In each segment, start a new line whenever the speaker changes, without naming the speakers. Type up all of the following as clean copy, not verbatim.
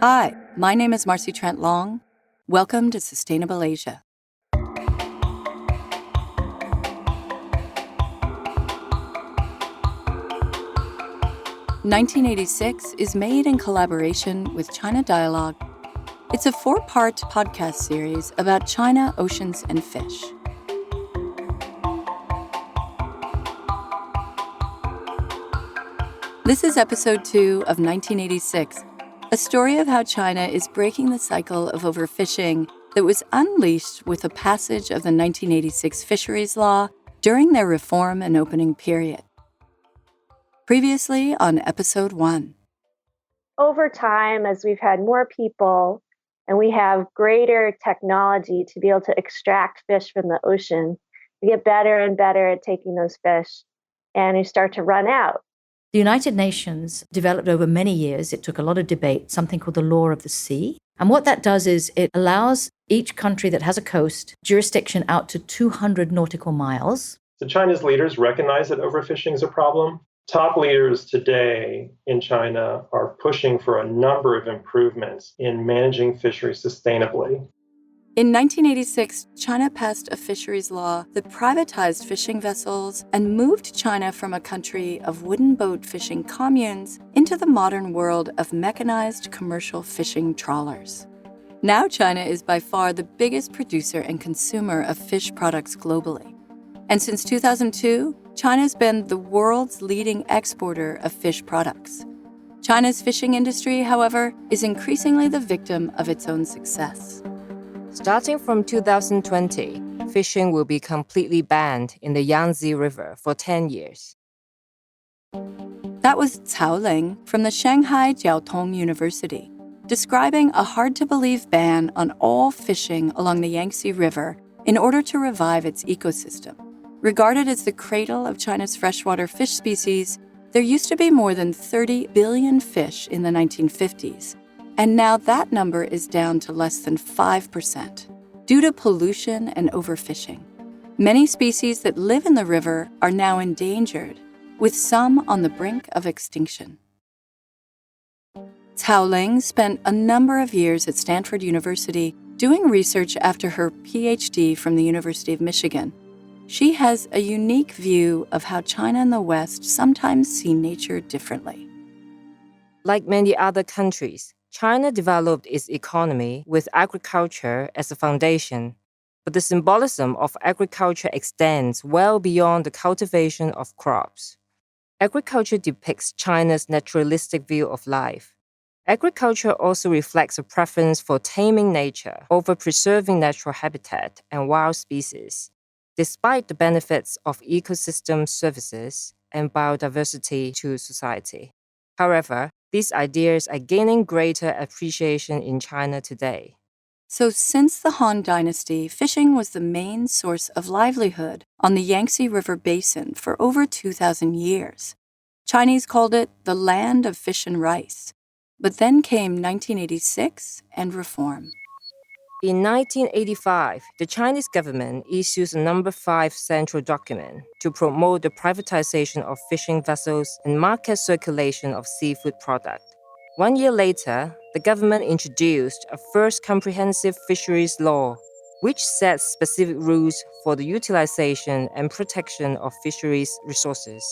Hi, my name is Marcy Trent Long. Welcome to Sustainable Asia. "1986" is made in collaboration with China Dialogue. It's a 4-part podcast series about China, oceans, and fish. This is episode 2 of 1986, a story of how China is breaking the cycle of overfishing that was unleashed with the passage of the 1986 Fisheries Law during their reform and opening period. Previously on episode 1.
Over time, as we've had more people and we have greater technology to be able to extract fish from the ocean, we get better and better at taking those fish, and we start to run out.
The United Nations developed over many years, it took a lot of debate, something called the Law of the Sea. And what that does is it allows each country that has a coast jurisdiction out to 200 nautical miles.
So China's leaders recognize that overfishing is a problem. Top leaders today in China are pushing for a number of improvements in managing fisheries sustainably.
In 1986, China passed a fisheries law that privatized fishing vessels and moved China from a country of wooden boat fishing communes into the modern world of mechanized commercial fishing trawlers. Now China is by far the biggest producer and consumer of fish products globally. And since 2002, China's been the world's leading exporter of fish products. China's fishing industry, however, is increasingly the victim of its own success.
Starting from 2020, fishing will be completely banned in the Yangtze River for 10 years.
That was Zhou Ling from the Shanghai Jiao Tong University, describing a hard-to-believe ban on all fishing along the Yangtze River in order to revive its ecosystem. Regarded as the cradle of China's freshwater fish species, there used to be more than 30 billion fish in the 1950s. And now that number is down to less than 5% due to pollution and overfishing. Many species that live in the river are now endangered, with some on the brink of extinction. Zhou Ling spent a number of years at Stanford University doing research after her PhD from the University of Michigan. She has a unique view of how China and the West sometimes see nature differently.
Like many other countries, China developed its economy with agriculture as a foundation, but the symbolism of agriculture extends well beyond the cultivation of crops. Agriculture depicts China's naturalistic view of life. Agriculture also reflects a preference for taming nature over preserving natural habitat and wild species, despite the benefits of ecosystem services and biodiversity to society. However, these ideas are gaining greater appreciation in China today.
So since the Han Dynasty, fishing was the main source of livelihood on the Yangtze River basin for over 2,000 years. Chinese called it the land of fish and rice. But then came 1986 and reform.
In 1985, the Chinese government issues a number 5 central document to promote the privatization of fishing vessels and market circulation of seafood products. 1 year later, the government introduced a first comprehensive fisheries law, which sets specific rules for the utilization and protection of fisheries resources.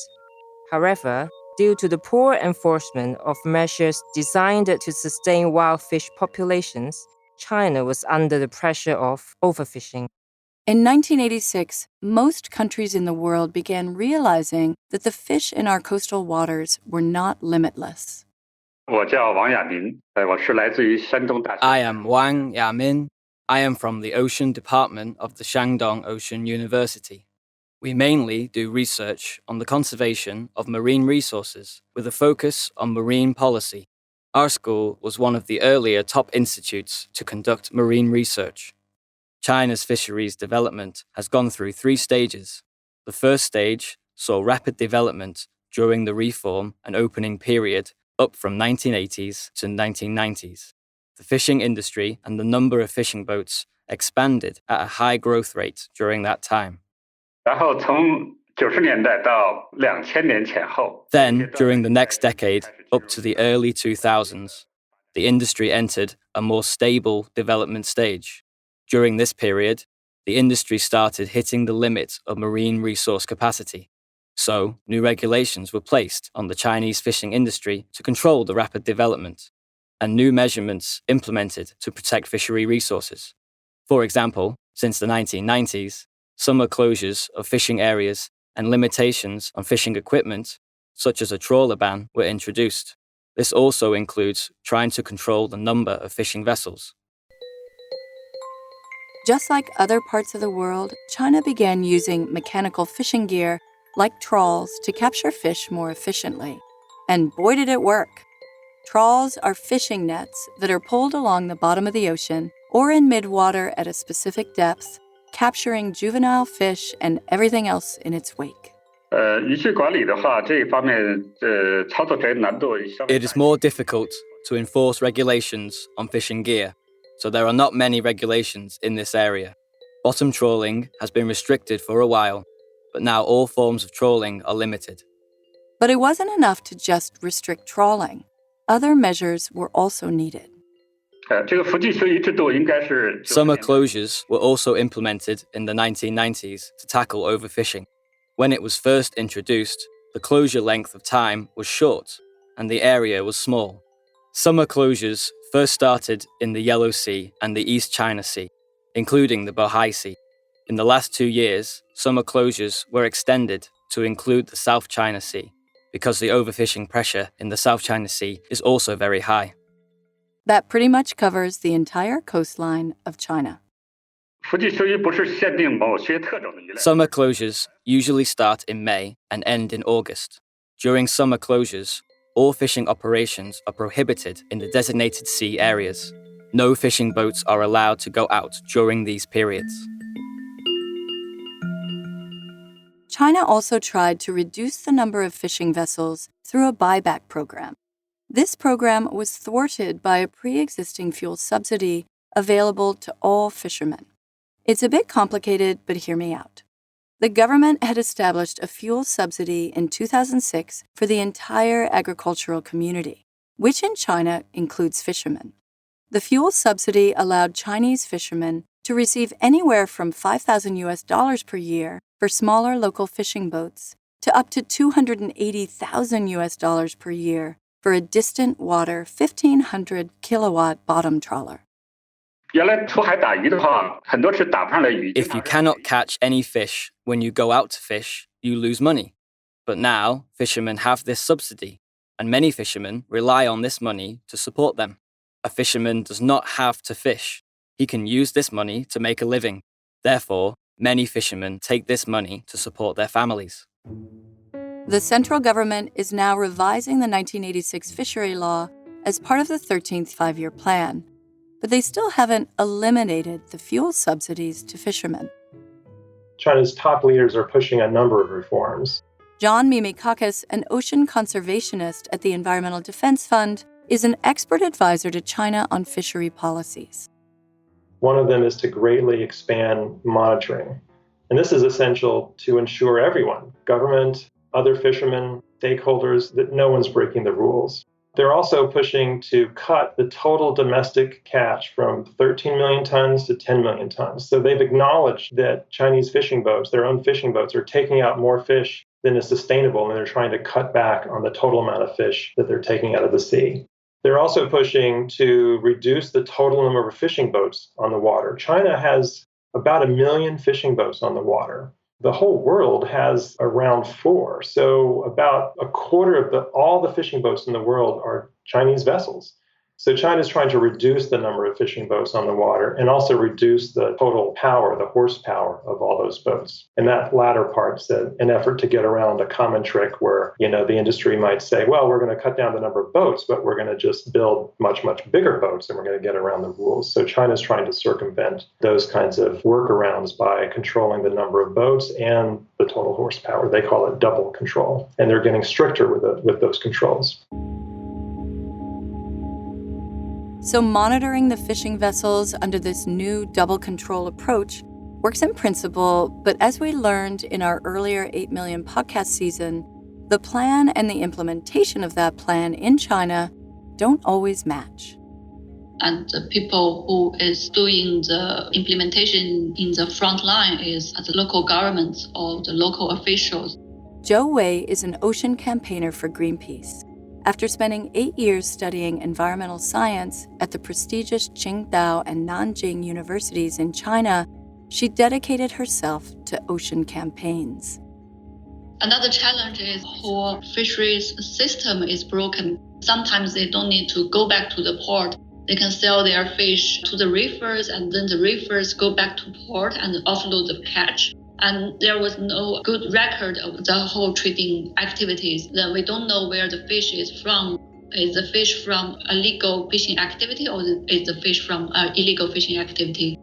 However, due to the poor enforcement of measures designed to sustain wild fish populations, China was under the pressure of overfishing.
In 1986, most countries in the world began realizing that the fish in our coastal waters were not limitless.
I am Wang Yamin. I am from the Ocean Department of the Shandong Ocean University. We mainly do research on the conservation of marine resources with a focus on marine policy. Our school was one of the earlier top institutes to conduct marine research. China's fisheries development has gone through 3 stages. The first stage saw rapid development during the reform and opening period up from 1980s to 1990s. The fishing industry and the number of fishing boats expanded at a high growth rate during that time. Then, during the next decade, up to the early 2000s, the industry entered a more stable development stage. During this period, the industry started hitting the limit of marine resource capacity. So, new regulations were placed on the Chinese fishing industry to control the rapid development, and new measurements implemented to protect fishery resources. For example, since the 1990s, summer closures of fishing areas and limitations on fishing equipment, such as a trawler ban, were introduced. This also includes trying to control the number of fishing vessels.
Just like other parts of the world, China began using mechanical fishing gear like trawls to capture fish more efficiently. And boy, did it work! Trawls are fishing nets that are pulled along the bottom of the ocean or in midwater at a specific depth, capturing juvenile fish and everything else in its wake.
It is more difficult to enforce regulations on fishing gear, so there are not many regulations in this area. Bottom trawling has been restricted for a while, but now all forms of trawling are limited.
But it wasn't enough to just restrict trawling. Other measures were also needed.
Summer closures were also implemented in the 1990s to tackle overfishing. When it was first introduced, the closure length of time was short and the area was small. Summer closures first started in the Yellow Sea and the East China Sea, including the Bohai Sea. In the last 2 years, summer closures were extended to include the South China Sea, because the overfishing pressure in the South China Sea is also very high.
That pretty much covers the entire coastline of China.
Summer closures usually start in May and end in August. During summer closures, all fishing operations are prohibited in the designated sea areas. No fishing boats are allowed to go out during these periods.
China also tried to reduce the number of fishing vessels through a buyback program. This program was thwarted by a pre-existing fuel subsidy available to all fishermen. It's a bit complicated, but hear me out. The government had established a fuel subsidy in 2006 for the entire agricultural community, which in China includes fishermen. The fuel subsidy allowed Chinese fishermen to receive anywhere from $5,000 per year for smaller local fishing boats to up to $280,000 per year for a distant water 1,500 kilowatt bottom trawler.
If you cannot catch any fish when you go out to fish, you lose money. But now, fishermen have this subsidy, and many fishermen rely on this money to support them. A fisherman does not have to fish. He can use this money to make a living. Therefore, many fishermen take this money to support their families.
The central government is now revising the 1986 Fisheries Law as part of the 13th five-year plan, but they still haven't eliminated the fuel subsidies to fishermen.
China's top leaders are pushing a number of reforms.
John Mimikakis, an ocean conservationist at the Environmental Defense Fund, is an expert advisor to China on fishery policies.
One of them is to greatly expand monitoring. And this is essential to ensure everyone, government, other fishermen, stakeholders, that no one's breaking the rules. They're also pushing to cut the total domestic catch from 13 million tons to 10 million tons. So they've acknowledged that Chinese fishing boats, their own fishing boats, are taking out more fish than is sustainable, and they're trying to cut back on the total amount of fish that they're taking out of the sea. They're also pushing to reduce the total number of fishing boats on the water. China has about 1 million fishing boats on the water. The whole world has around 4. So about a quarter of all the fishing boats in the world are Chinese vessels. So China's trying to reduce the number of fishing boats on the water and also reduce the total power, the horsepower of all those boats. And that latter part's an effort to get around a common trick where, the industry might say, well, we're going to cut down the number of boats, but we're going to just build much, much bigger boats and we're going to get around the rules. So China's trying to circumvent those kinds of workarounds by controlling the number of boats and the total horsepower. They call it double control. And they're getting stricter with those controls.
So monitoring the fishing vessels under this new double control approach works in principle, but as we learned in our earlier 8 Million podcast season, the plan and the implementation of that plan in China don't always match.
And the people who is doing the implementation in the front line is the local governments or the local officials.
Zhou is an ocean campaigner for Greenpeace. After spending 8 years studying environmental science at the prestigious Qingdao and Nanjing universities in China, she dedicated herself to ocean campaigns.
Another challenge is whole fisheries system is broken. Sometimes they don't need to go back to the port. They can sell their fish to the reefers, and then the reefers go back to port and offload the catch. And there was no good record of the whole trading activities. Then we don't know where the fish is from. Is the fish from a legal fishing activity or is the fish from an illegal fishing activity?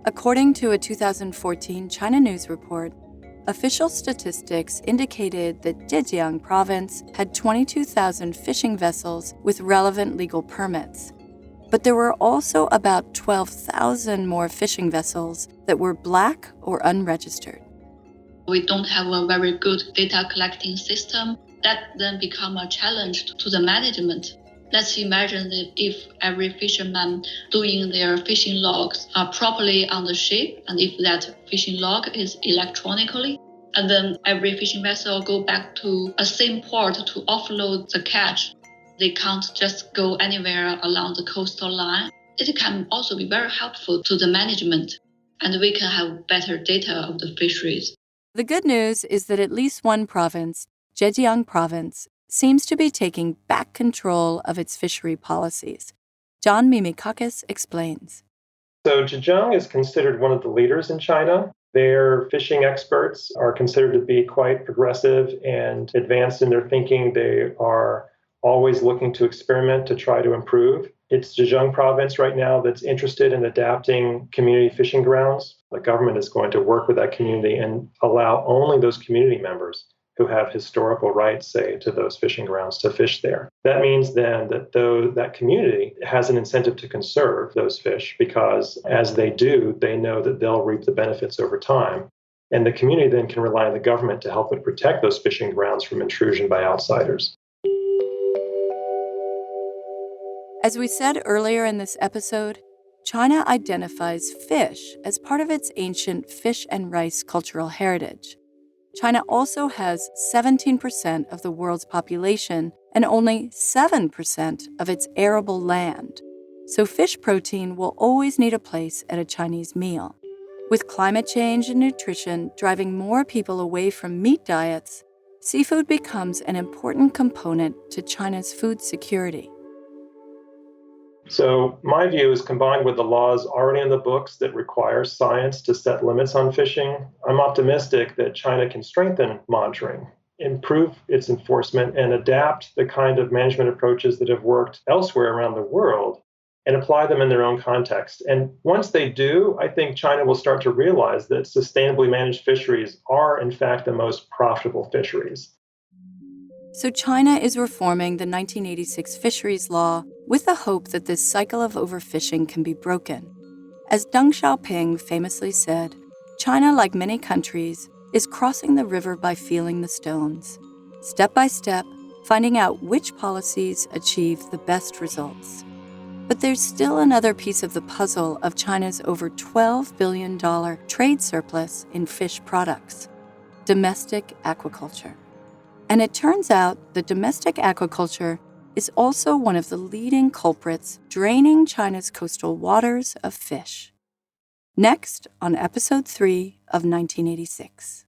According to a 2014 China News report, official statistics indicated that Zhejiang province had 22,000 fishing vessels with relevant legal permits. But there were also about 12,000 more fishing vessels that were black or unregistered.
We don't have a very good data collecting system. That then become a challenge to the management. Let's imagine that if every fisherman doing their fishing logs are properly on the ship, and if that fishing log is electronically, and then every fishing vessel go back to a same port to offload the catch. They can't just go anywhere along the coastal line. It can also be very helpful to the management, and we can have better data of the fisheries.
The good news is that at least one province, Zhejiang province, seems to be taking back control of its fishery policies. John Mimikakis explains.
So Zhejiang is considered one of the leaders in China. Their fishing experts are considered to be quite progressive and advanced in their thinking. They are always looking to experiment to try to improve. It's Zhejiang province right now that's interested in adapting community fishing grounds. The government is going to work with that community and allow only those community members who have historical rights, say, to those fishing grounds to fish there. That means then that that community has an incentive to conserve those fish because as they do, they know that they'll reap the benefits over time. And the community then can rely on the government to help it protect those fishing grounds from intrusion by outsiders.
As we said earlier in this episode, China identifies fish as part of its ancient fish and rice cultural heritage. China also has 17% of the world's population and only 7% of its arable land. So fish protein will always need a place at a Chinese meal. With climate change and nutrition driving more people away from meat diets, seafood becomes an important component to China's food security.
So my view is combined with the laws already in the books that require science to set limits on fishing, I'm optimistic that China can strengthen monitoring, improve its enforcement, and adapt the kind of management approaches that have worked elsewhere around the world and apply them in their own context. And once they do, I think China will start to realize that sustainably managed fisheries are, in fact, the most profitable fisheries.
So China is reforming the 1986 Fisheries Law with the hope that this cycle of overfishing can be broken. As Deng Xiaoping famously said, China, like many countries, is crossing the river by feeling the stones, step by step, finding out which policies achieve the best results. But there's still another piece of the puzzle of China's over $12 billion trade surplus in fish products: domestic aquaculture. And it turns out that domestic aquaculture is also one of the leading culprits draining China's coastal waters of fish. Next on Episode 3 of 1986.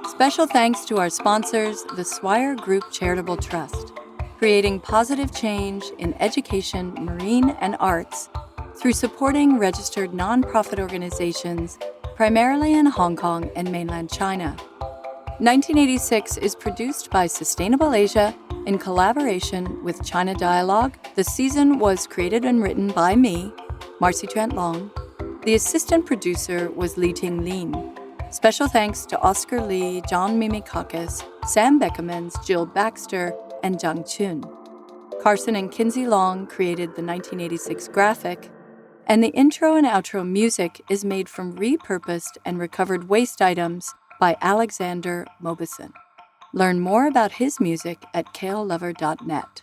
Special thanks to our sponsors, the Swire Group Charitable Trust, creating positive change in education, marine, and arts through supporting registered nonprofit organizations primarily in Hong Kong and mainland China. 1986 is produced by Sustainable Asia in collaboration with China Dialogue. The season was created and written by me, Marcy Trent Long. The assistant producer was Li-Ting Lin. Special thanks to Oscar Lee, John Mimikakis, Sam Beckemans, Jill Baxter, and Zhang Chun. Carson and Kinsey Long created the 1986 graphic, and the intro and outro music is made from repurposed and recovered waste items by Alexander Mobison. Learn more about his music at kalelover.net.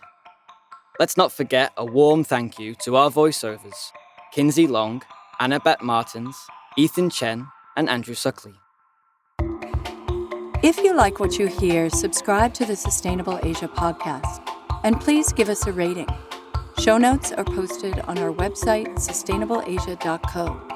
Let's not forget a warm thank you to our voiceovers, Kinsey Long, Annabeth Martins, Ethan Chen, and Andrew Suckley.
If you like what you hear, subscribe to the Sustainable Asia podcast, and please give us a rating. Show notes are posted on our website, sustainableasia.co.